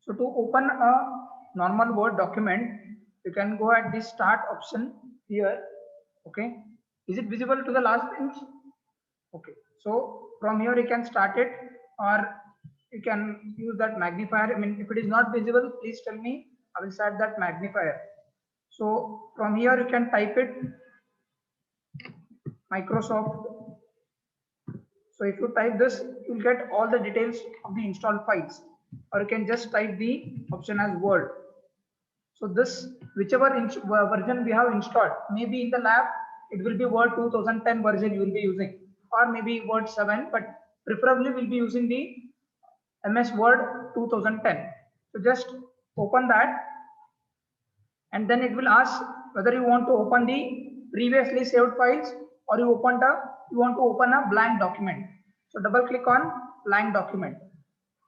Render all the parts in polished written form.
So to open a normal Word document, you can go at the start option here. Okay. Is it visible to the last bench? Okay. So from here you can start it, or you can use that magnifier. I mean, if it is not visible, please tell me. I will start that magnifier. So from here you can type it Microsoft. So if you type this, you'll get all the details of the installed files, or you can just type the option as Word. So this, whichever version we have installed, maybe in the lab it will be Word 2010 version you will be using, or maybe Word 7, but preferably we'll be using the MS Word 2010. So just open that, and then it will ask whether you want to open the previously saved files, or you want to open a blank document. So double click on blank document.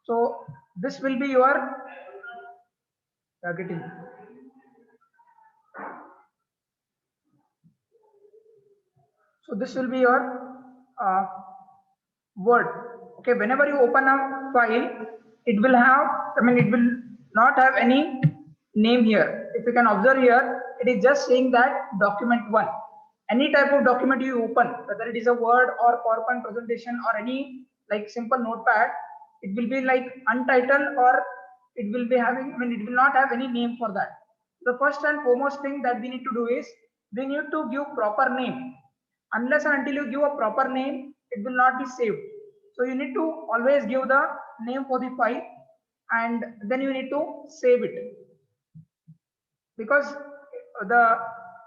So this will be your targeting. So this will be your uh, Word. Okay, whenever you open a file, it will have, I mean, it will not have any name here. If you can observe here, it is just saying that document 1. Any type of document you open, whether it is a Word or PowerPoint presentation or any like simple notepad, it will be like untitled, or it will be having, I mean, it will not have any name for that. The first and foremost thing that we need to do is we need to give proper name. Unless and until you give a proper name, it will not be saved. So you need to always give the name for the file, and then you need to save it, because the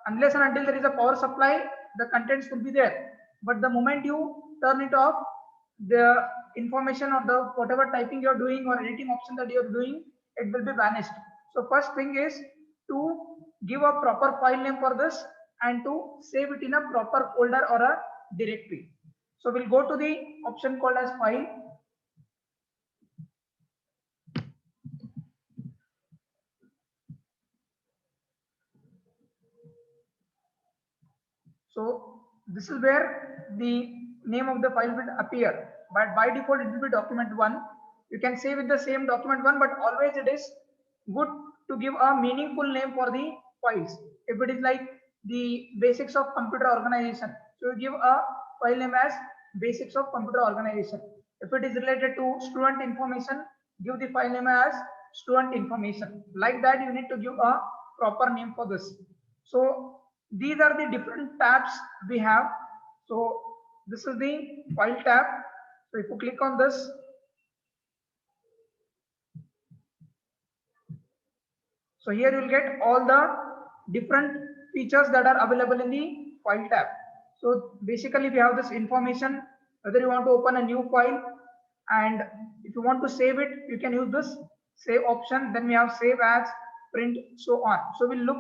unless and until there is a power supply, the contents will be there, but the moment you turn it off, the information or the whatever typing you're doing or editing option that you're doing, it will be vanished. So first thing is to give a proper file name for this, and to save it in a proper folder or a directory. So we'll go to the option called as file. So this is where the name of the file will appear, but by default it will be document 1. You can save with the same document 1, but always it is good to give a meaningful name for the files. If it is like the basics of computer organization, so you give a file name as basics of computer organization. If it is related to student information, give the file name as student information. Like that, you need to give a proper name for this. So these are the different tabs we have. So this is the file tab. So if you click on this, so here you will get all the different features that are available in the file tab. So basically we have this information, whether you want to open a new file, and if you want to save it, you can use this save option. Then we have save as, print, so on. So we'll look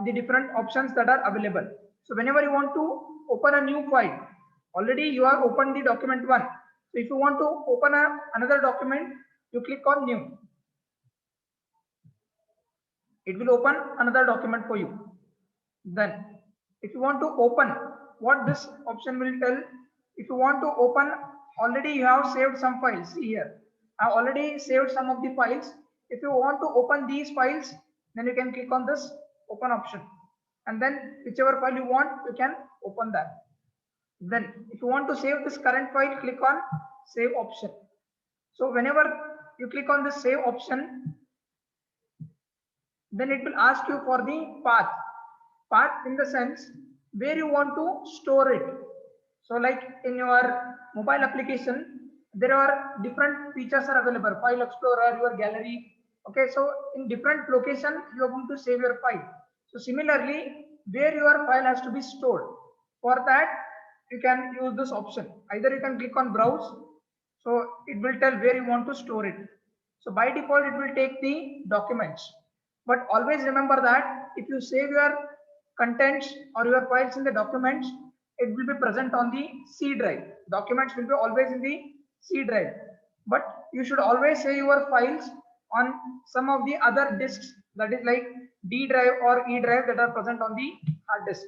the different options that are available. So whenever you want to open a new file, already you have opened the document 1. So if you want to open another document, you click on new. It will open another document for you. Then if you want to open, what this option will tell, if you want to open, already you have saved some files. See here, I already saved some of the files. If you want to open these files, then you can click on this open option, and then whichever file you want, you can open that. Then if you want to save this current file, click on save option. So whenever you click on the save option, then it will ask you for the path in the sense where you want to store it. So like in your mobile application, there are different features are available, file explorer, your gallery. Okay, so in different location you are going to save your file. So similarly, where your file has to be stored, for that you can use this option. Either you can click on browse, so it will tell where you want to store it. So by default it will take the documents, but always remember that if you save your contents or your files in the documents, it will be present on the C drive. Documents will be always in the C drive, but you should always save your files on some of the other disks, that is like D drive or E drive, that are present on the hard disk.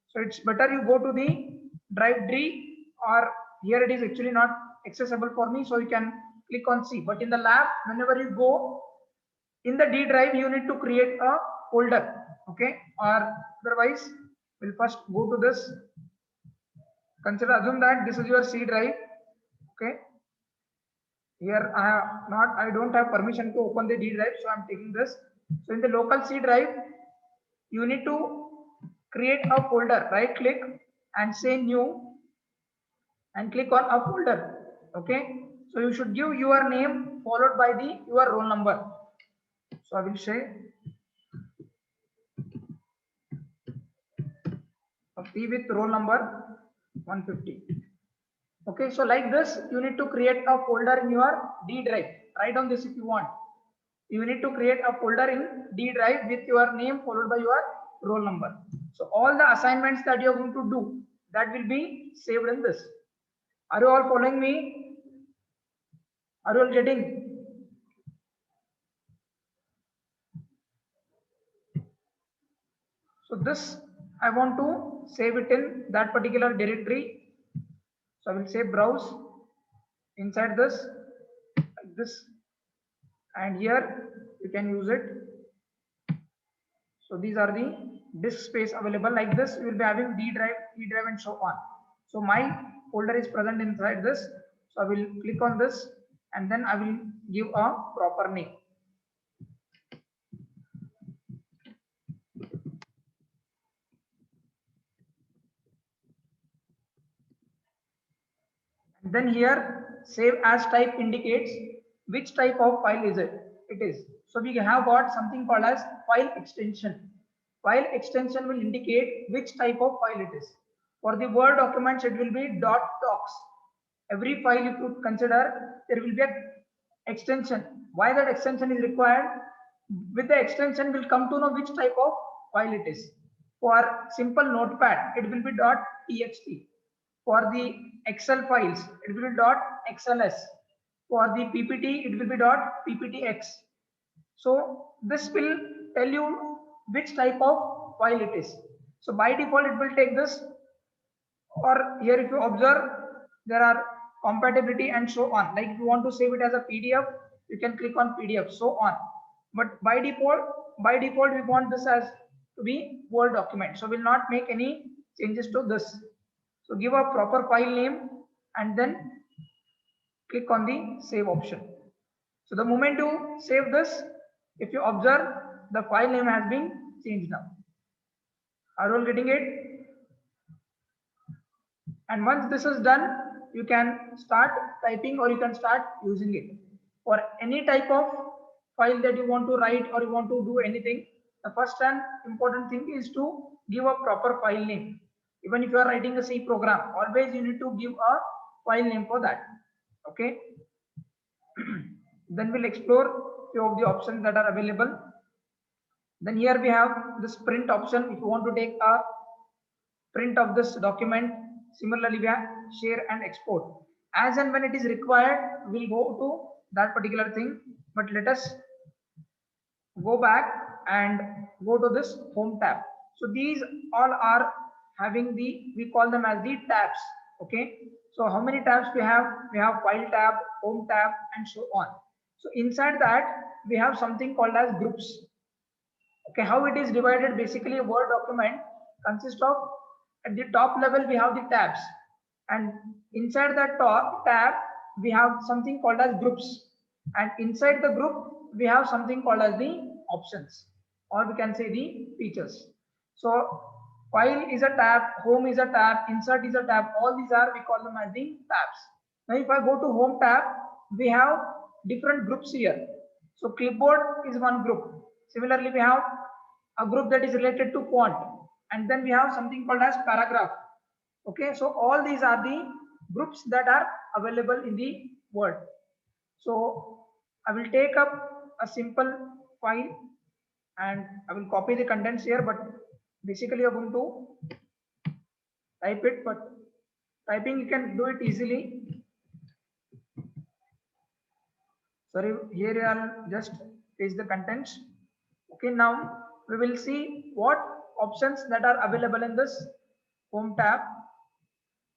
So it's better you go to the drive D, or here it is actually not accessible for me, so you can click on C. But in the lab, whenever you go in the D drive, you need to create a folder. Okay, or otherwise, we'll first go to this. Assume that this is your C drive. Okay, here I don't have permission to open the D drive, so I'm taking this. So in the local C drive, you need to create a folder. Right click and say new and click on a folder. Okay, so you should give your name followed by your roll number. So I will say P with roll number 150. Okay, so like this, you need to create a folder in your D drive. Write on this if you want. You need to create a folder in D drive with your name followed by your roll number. So all the assignments that you are going to do, that will be saved in this. Are you all following me? Are you all getting? So this, I want to save it in that particular directory. So I will say browse inside this, like this, and here you can use it. So these are the disk space available. Like this, you will be having D drive, E drive, and so on. So my folder is present inside this. So I will click on this and then I will give a proper name. And then here save as type indicates which type of file is it. It is. So we have got something called as file extension. File extension will indicate which type of file it is. For the Word documents, it will be .docs. Every file you could consider, there will be an extension. Why that extension is required? With the extension, we'll come to know which type of file it is. For simple notepad, it will be .txt. For the Excel files, it will be .xls. For the PPT, it will be .pptx. So this will tell you which type of file it is. So by default, it will take this. Or here, if you observe, there are compatibility and so on. Like if you want to save it as a PDF, you can click on PDF, so on. But by default, we want this as to be Word document. So we'll not make any changes to this. So give a proper file name and then click on the save option. So the moment you save this, if you observe, the file name has been changed now. Are you all getting it? And once this is done, you can start typing or you can start using it. For any type of file that you want to write or you want to do anything, the first and important thing is to give a proper file name. Even if you are writing a C program, always you need to give a file name for that. Okay. Then we'll explore few of the options that are available. Then here we have this print option. If you want to take a print of this document, similarly we have share and export. As and when it is required, we'll go to that particular thing. But let us go back and go to this home tab. So these all are having we call them as the tabs. Okay. So how many tabs we have? We have file tab, home tab, and so on. So inside that, we have something called as groups. Okay, how it is divided? Basically, a Word document consists of, at the top level, we have the tabs, and inside that top tab, we have something called as groups, and inside the group, we have something called as the options, or we can say the features. So file is a tab, home is a tab, insert is a tab. All these are, we call them as the tabs. Now, if I go to home tab, we have different groups here. So clipboard is one group. Similarly, we have a group that is related to font, and then we have something called as paragraph. Okay, so all these are the groups that are available in the Word. So I will take up a simple file and I will copy the contents here, but basically you're going to type it, but typing you can do it easily. Sorry, here I'll just paste the contents. Okay, now we will see what options that are available in this home tab.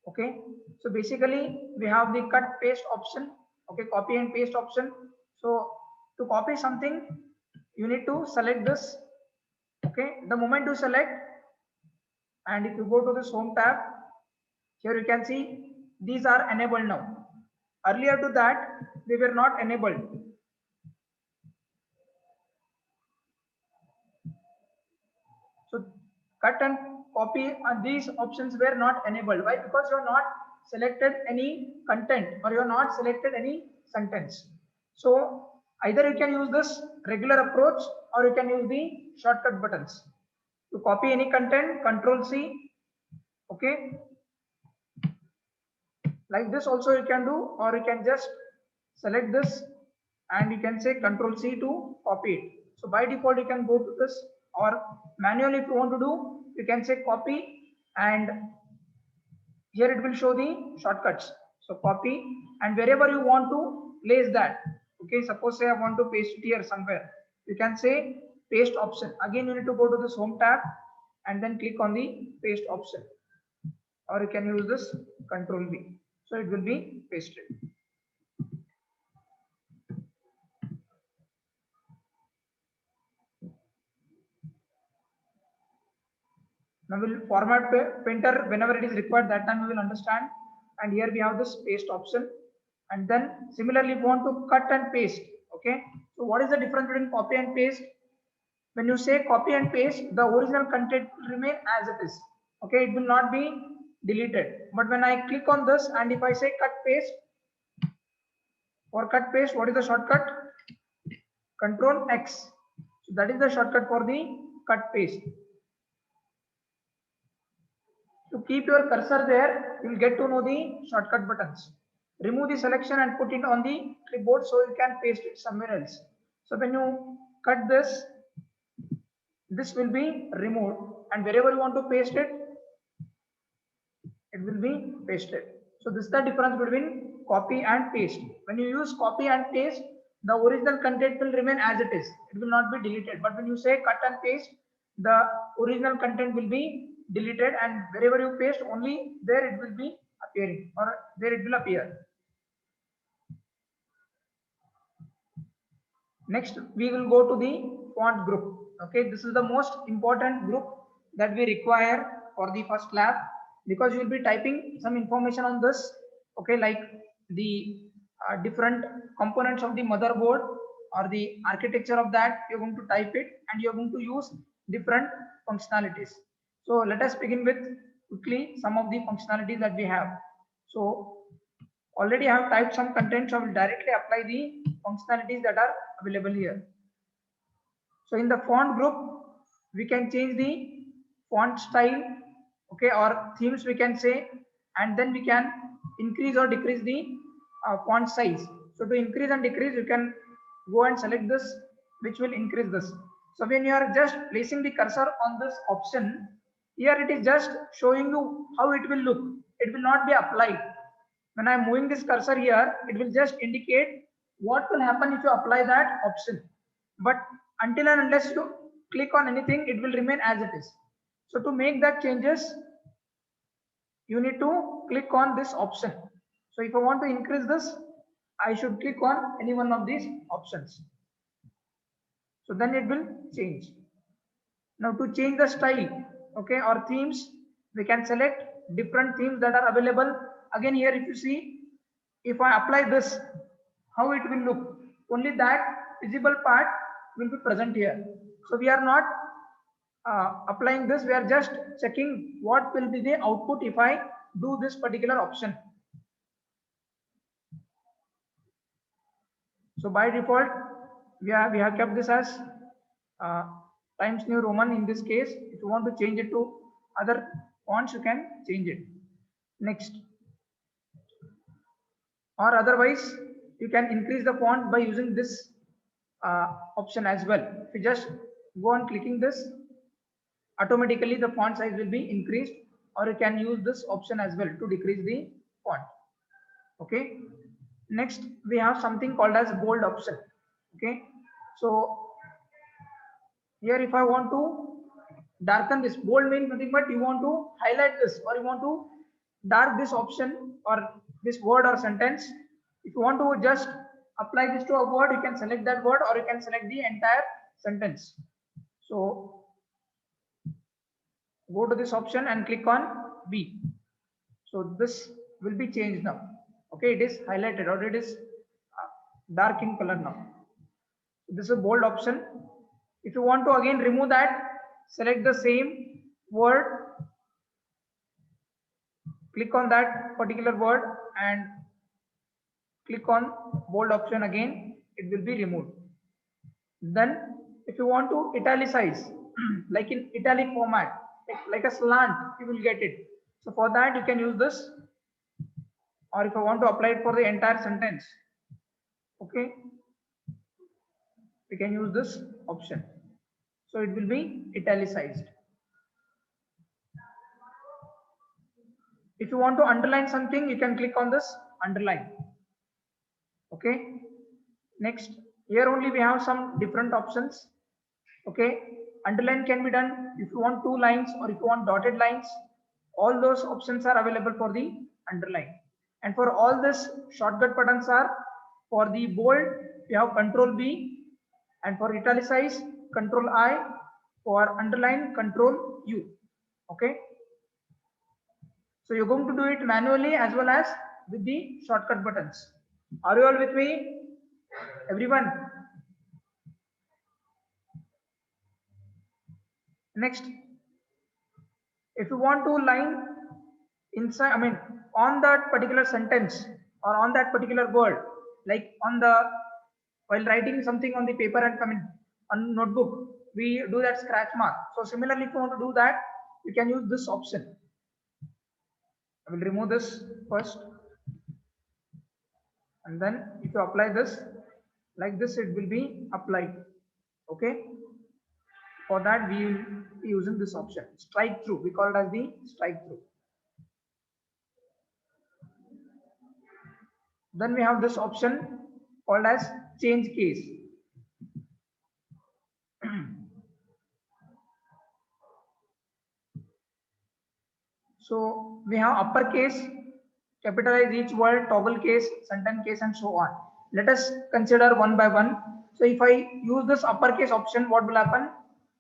Okay, so basically we have the cut paste option Okay, copy and paste option. So to copy something, you need to select this. Okay, the moment you select, and if you go to this home tab, here you can see these are enabled now. Earlier to that, they were not enabled. So cut and copy these options were not enabled. Why? Because you are not selected any content or you are not selected any sentence. So either you can use this regular approach or you can use the shortcut buttons. To copy any content, Control C. Okay, like this also you can do, or you can just select this and you can say Control C to copy it. So by default you can go to this, or manually if you want to do, you can say copy, and here it will show the shortcuts. So copy, and wherever you want to place that. Okay, suppose say I want to paste it here somewhere, you can say paste option. Again you need to go to this home tab and then click on the paste option, or you can use this Control V. So it will be pasted. Now we'll format painter whenever it is required, that time we will understand. And here we have this paste option. And then similarly we want to cut and paste. Okay. So what is the difference between copy and paste? When you say copy and paste, the original content will remain as it is. Okay, it will not be deleted. But when I click on this and if I say cut paste, or cut paste, what is the shortcut? Control X. So that is the shortcut for the cut paste. To keep your cursor there, you will get to know the shortcut buttons. Remove the selection and put it on the clipboard so you can paste it somewhere else. So when you cut this, this will be removed, and wherever you want to paste it, it will be pasted. So this is the difference between copy and paste. When you use copy and paste, the original content will remain as it is. It will not be deleted. But when you say cut and paste, the original content will be deleted, and wherever you paste, only there it will be appearing, or there it will appear. Next, we will go to the font group. Okay, this is the most important group that we require for the first lab, because you will be typing some information on this. Okay, like the different components of the motherboard or the architecture of that, you're going to type it and you're going to use different functionalities. So let us begin with quickly some of the functionalities that we have. So already I have typed some content, so I will directly apply the functionalities that are available here. So in the font group, we can change the font style, okay, or themes we can say, and then we can increase or decrease the font size. So to increase and decrease, you can go and select this, which will increase this. So when you are just placing the cursor on this option, here it is just showing you how it will look. It will not be applied. When I am moving this cursor here, it will just indicate what will happen if you apply that option. But until and unless you click on anything, it will remain as it is. So to make that changes, you need to click on this option. So if I want to increase this, I should click on any one of these options. So then it will change. Now to change the style, okay, or themes, we can select different themes that are available. Again here if you see, if I apply this, how it will look? Only that visible part will be present here. So we are not applying this, we are just checking what will be the output if I do this particular option. So by default, we have kept this as uh, Times New Roman in this case. If you want to change it to other fonts, you can change it. Next, or otherwise, you can increase the font by using this option as well. If you just go on clicking this, automatically the font size will be increased, or you can use this option as well to decrease the font. Okay. Next, we have something called as bold option. Okay. So here if I want to darken this, bold means nothing but you want to highlight this, or you want to dark this option or this word or sentence. If you want to just apply this to a word, you can select that word or you can select the entire sentence. So go to this option and click on B. So this will be changed now. Okay, it is highlighted or it is dark in color now. This is a bold option. If you want to again remove that, select the same word, click on that particular word and click on bold option again, it will be removed. Then if you want to italicize like in italic format, like a slant, you will get it. So for that you can use this, or if I want to apply it for the entire sentence, okay, we can use this option. So it will be italicized. If you want to underline something, you can click on this underline. Okay. Next, here only we have some different options. Okay. Underline can be done if you want 2 lines or if you want dotted lines. All those options are available for the underline. And for all this, shortcut buttons are for the bold, you have Control B, and for italicize, Control I, for underline, Control U. Okay. So you're going to do it manually as well as with the shortcut buttons. Are you all with me? Everyone? Next, if you want to line inside, I mean, on that particular sentence or on that particular word, like on the, while writing something on the paper and, I mean, on notebook, we do that scratch mark. So similarly, if you want to do that, you can use this option. I will remove this first. And then if you apply this like this, it will be applied. Okay. For that, we will be using this option, strike through. We call it as the strike through. Then we have this option called as change case. So we have uppercase, capitalize each word, toggle case, sentence case, and so on. Let us consider one by one. So if I use this uppercase option, what will happen?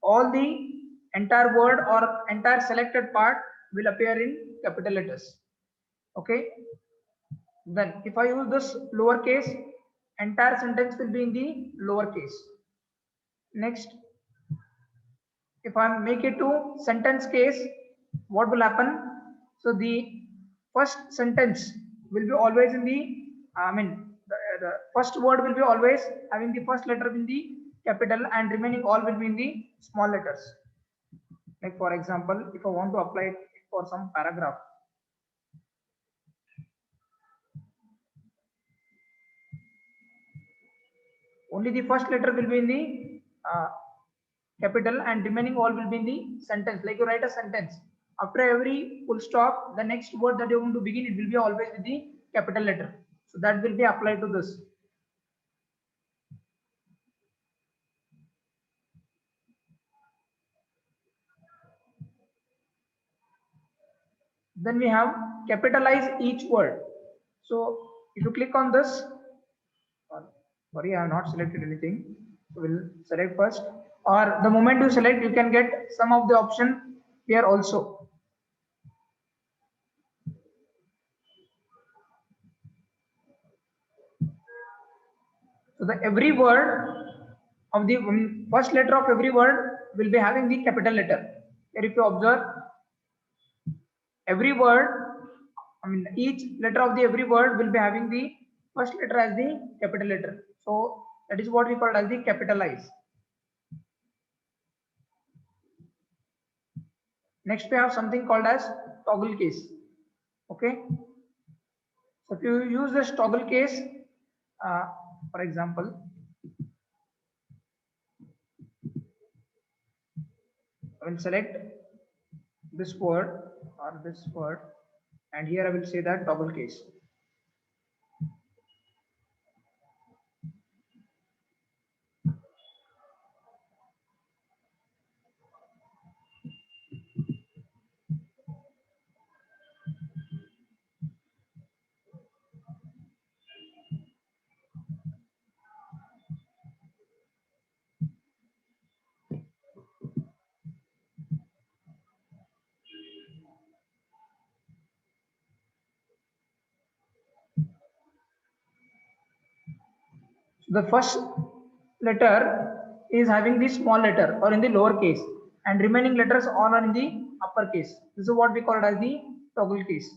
All the entire word or entire selected part will appear in capital letters. Okay. Then if I use this lowercase, entire sentence will be in the lowercase. Next, if I make it to sentence case, what will happen? So the first sentence will be always in the, I mean, the first word will be always having the first letter in the capital and remaining all will be in the small letters. Like for example, if I want to apply it for some paragraph, only the first letter will be in the capital and remaining all will be in the sentence. Like you write a sentence, after every full stop, the next word that you want to begin, it will be always with the capital letter. So that will be applied to this. Then we have capitalize each word. So if you click on this, sorry, I have not selected anything. So we'll select first, or the moment you select, you can get some of the option here also. So the every word of the first letter of every word will be having the capital letter. Here if you observe, every word, I mean each letter of the every word will be having the first letter as the capital letter. So that is what we call as the capitalize. Next we have something called as toggle case. Okay. So if you use this toggle case, for example, I will select this word or this word, and here I will say that toggle case. The first letter is having the small letter or in the lower case, and remaining letters all are in the upper case. This is what we call it as the toggle case.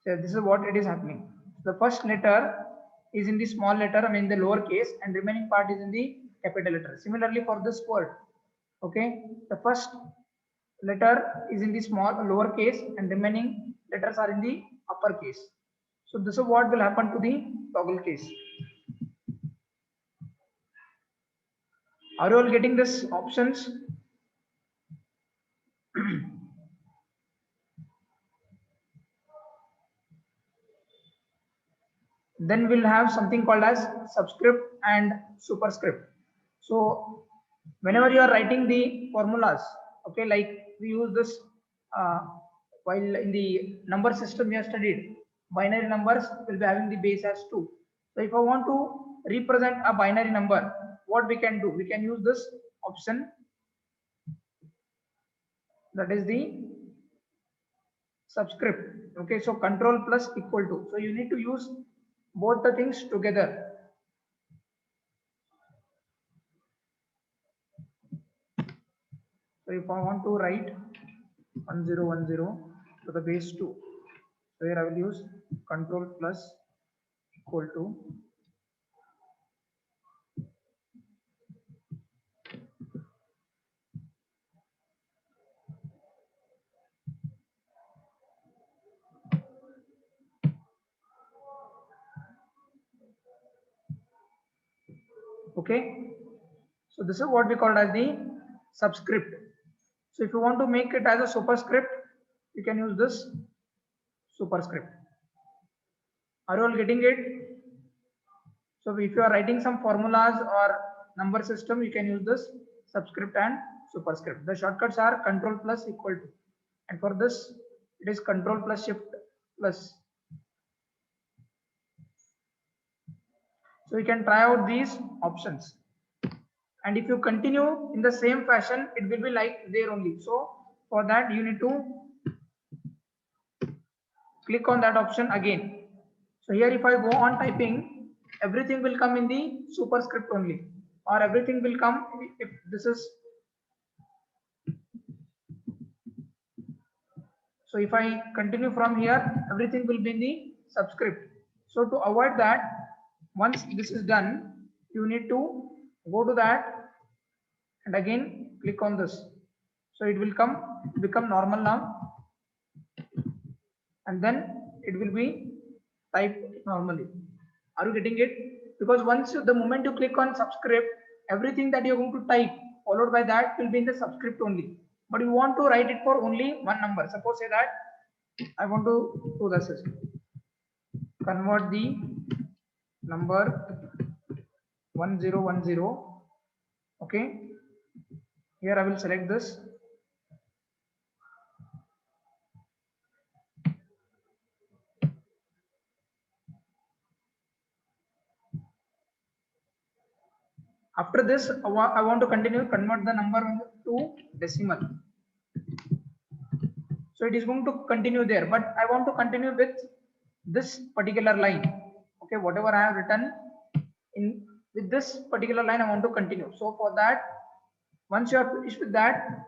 So this is what it is happening. The first letter is in the small letter, I mean the lower case, and remaining part is in the capital letter. Similarly for this word, okay, the first letter is in the small lower case and remaining letters are in the upper case. So this is what will happen to the toggle case. Are you all getting this options? Then we'll have something called as subscript and superscript. So whenever you are writing the formulas, okay, like we use this uh, while in the number system we have studied, binary numbers will be having the base as 2. So if I want to represent a binary number, what we can do? We can use this option, that is the subscript. Okay, so control plus equal to. So you need to use both the things together. So if I want to write 1010 to the base 2, so here I will use control plus equal to. Okay, so this is what we call as the subscript. So if you want to make it as a superscript, you can use this superscript. Are you all getting it? So if you are writing some formulas or number system, you can use this subscript and superscript. The shortcuts are control plus equal to, and for this it is control plus shift plus. So you can try out these options, and if you continue in the same fashion, it will be like there only. So for that you need to click on that option again. So here if I go on typing, everything will come in the superscript only, or everything will come if this is. So if I continue from here, everything will be in the subscript. So to avoid that, once this is done, you need to go to that and again click on this. So it will become normal now, and then it will be typed normally. Are you getting it? Because the moment you click on subscript, everything that you're going to type followed by that will be in the subscript only. But you want to write it for only one number. Suppose say that I want to do this. Convert the number 1010. Okay. Here I will select this. After this, I want to convert the number to decimal. So it is going to continue there, but I want to continue with this particular line. Okay, whatever I have written in with this particular line, I want to continue. So for that, once you are finished with that,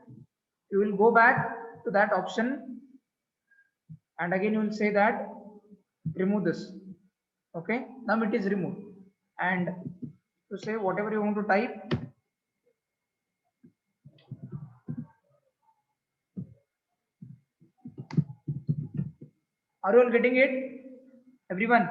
you will go back to that option, and again you will say that remove this. Okay, now it is removed, and to say whatever you want to type. Are you all getting it, everyone?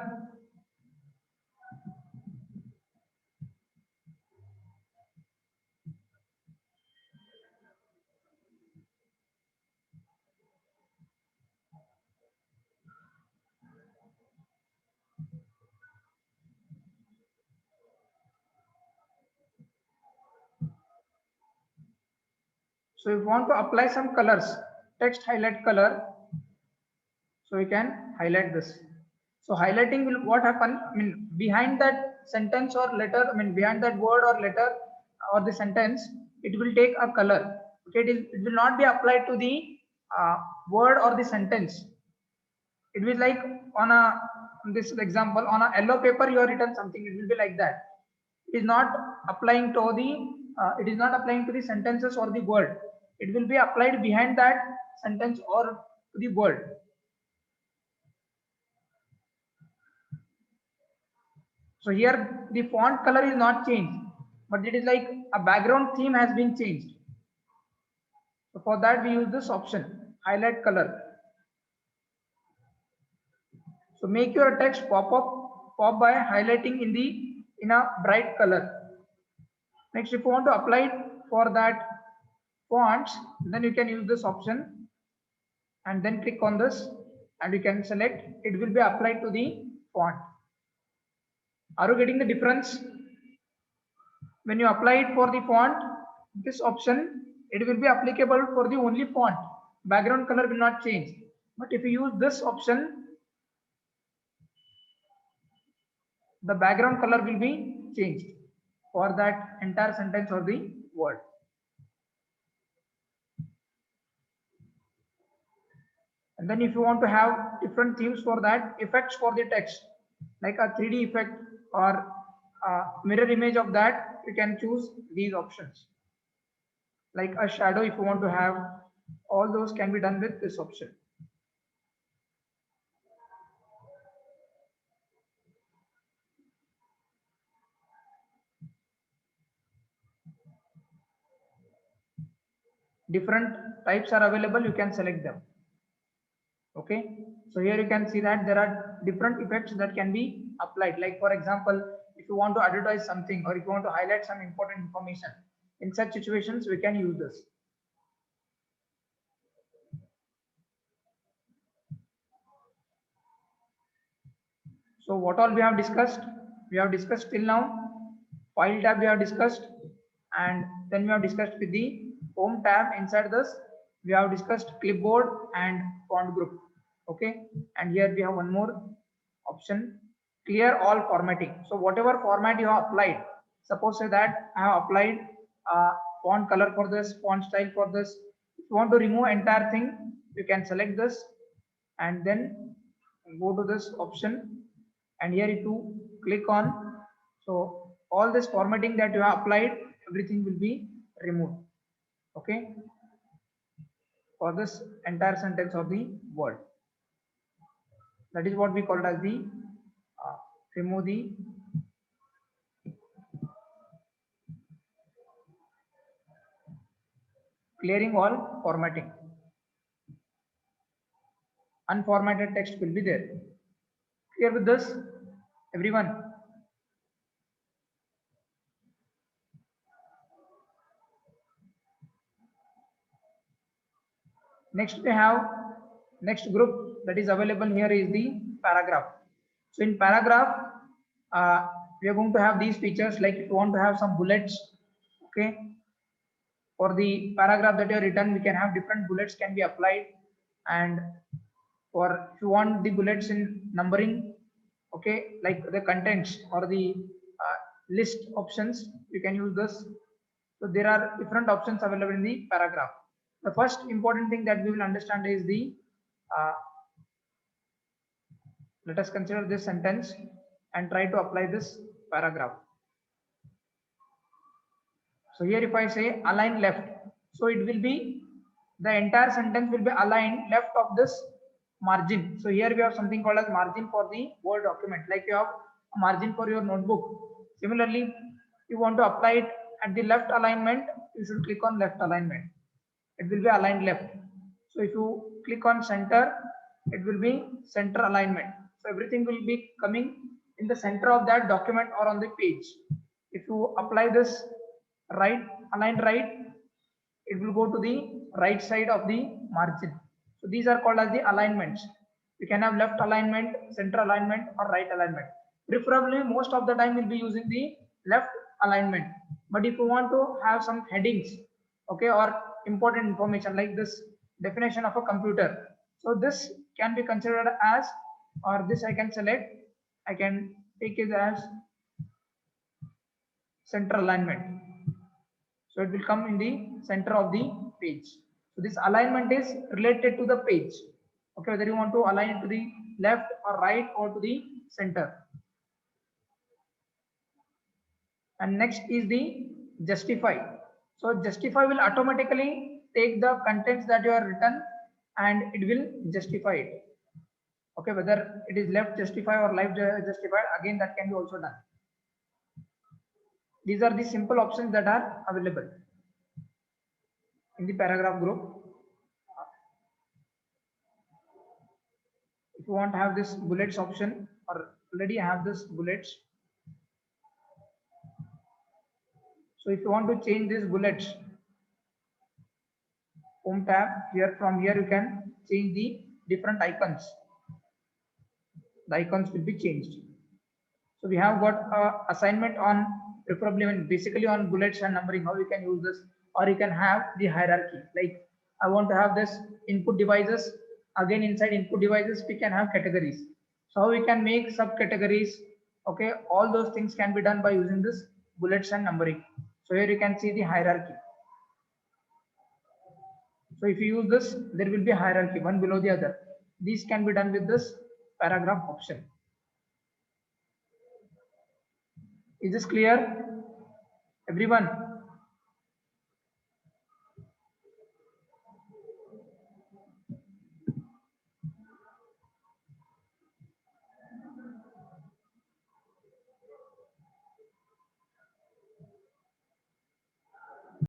So if you want to apply some colors, text highlight color, so you can highlight this. So highlighting will what happen? I mean, behind that sentence or letter, I mean behind that word or letter or the sentence, it will take a color. Okay, it will not be applied to the word or the sentence. It will like on a this example on a yellow paper you have written something. It will be like that. It is not applying to the it is not applying to the sentences or the word. It will be applied behind that sentence or to the word. So here the font color is not changed, but it is like a background theme has been changed. So for that we use this option, highlight color. So make your text pop by highlighting in a bright color. Next, if you want to apply it for that fonts, then you can use this option and then click on this and you can select. It will be applied to the font. Are you getting the difference? When you apply it for the font, this option, it will be applicable for the only font. Background color will not change. But if you use this option, the background color will be changed for that entire sentence or the word. And then if you want to have different themes for that, effects for the text, like a 3D effect or a mirror image of that, you can choose these options. Like a shadow, if you want to have, all those can be done with this option. Different types are available, you can select them. Okay, so here you can see that there are different effects that can be applied. Like for example, if you want to advertise something or if you want to highlight some important information, in such situations we can use this. So what all we have discussed? We have discussed till now. File tab we have discussed, and then we have discussed with the home tab. Inside this, we have discussed clipboard and font group. Okay, and here we have one more option: clear all formatting. So whatever format you have applied, suppose say that I have applied font color for this, font style for this. If you want to remove entire thing, you can select this and then go to this option, and here if you click on, so all this formatting that you have applied, everything will be removed. Okay, for this entire sentence of the word. That is what we call as the remove the clearing all formatting. Unformatted text will be there. Clear with this, everyone? Next we have next group that is available here is the paragraph. So in paragraph, we are going to have these features, like if you want to have some bullets, okay, for the paragraph that you have written, we can have different bullets can be applied, and for if you want the bullets in numbering, okay, like the contents or the list options, you can use this. So there are different options available in the paragraph. The first important thing that we will understand is the let us consider this sentence and try to apply this paragraph. So here if I say align left, so it will be the entire sentence will be aligned left of this margin. So here we have something called as margin for the Word document, like you have a margin for your notebook. Similarly, you want to apply it at the left alignment, you should click on left alignment. It will be aligned left. So if you click on center, it will be center alignment. So everything will be coming in the center of that document or on the page. If you apply this right, align right, it will go to the right side of the margin. So these are called as the alignments. You can have left alignment, center alignment, or right alignment. Preferably, most of the time we'll be using the left alignment. But if you want to have some headings, okay, or important information like this definition of a computer, so this can be considered as, or this I can select, I can take it as center alignment. So it will come in the center of the page. So this alignment is related to the page. Okay, whether you want to align it to the left or right or to the center. And next is the justify. So justify will automatically take the contents that you are written and it will justify it. Okay, whether it is left justify or right justify, again that can be also done. These are the simple options that are available in the paragraph group. If you want to have this bullets option, or already have this bullets. So if you want to change this bullets, home tab here, from here you can change the different icons. The icons will be changed. So we have got assignment on preferably basically on bullets and numbering, how you can use this, or you can have the hierarchy. Like I want to have this input devices. Again, inside input devices, we can have categories. So how we can make subcategories. Okay, all those things can be done by using this bullets and numbering. So here you can see the hierarchy. So if you use this, there will be a hierarchy, one below the other. These can be done with this paragraph option. Is this clear, everyone?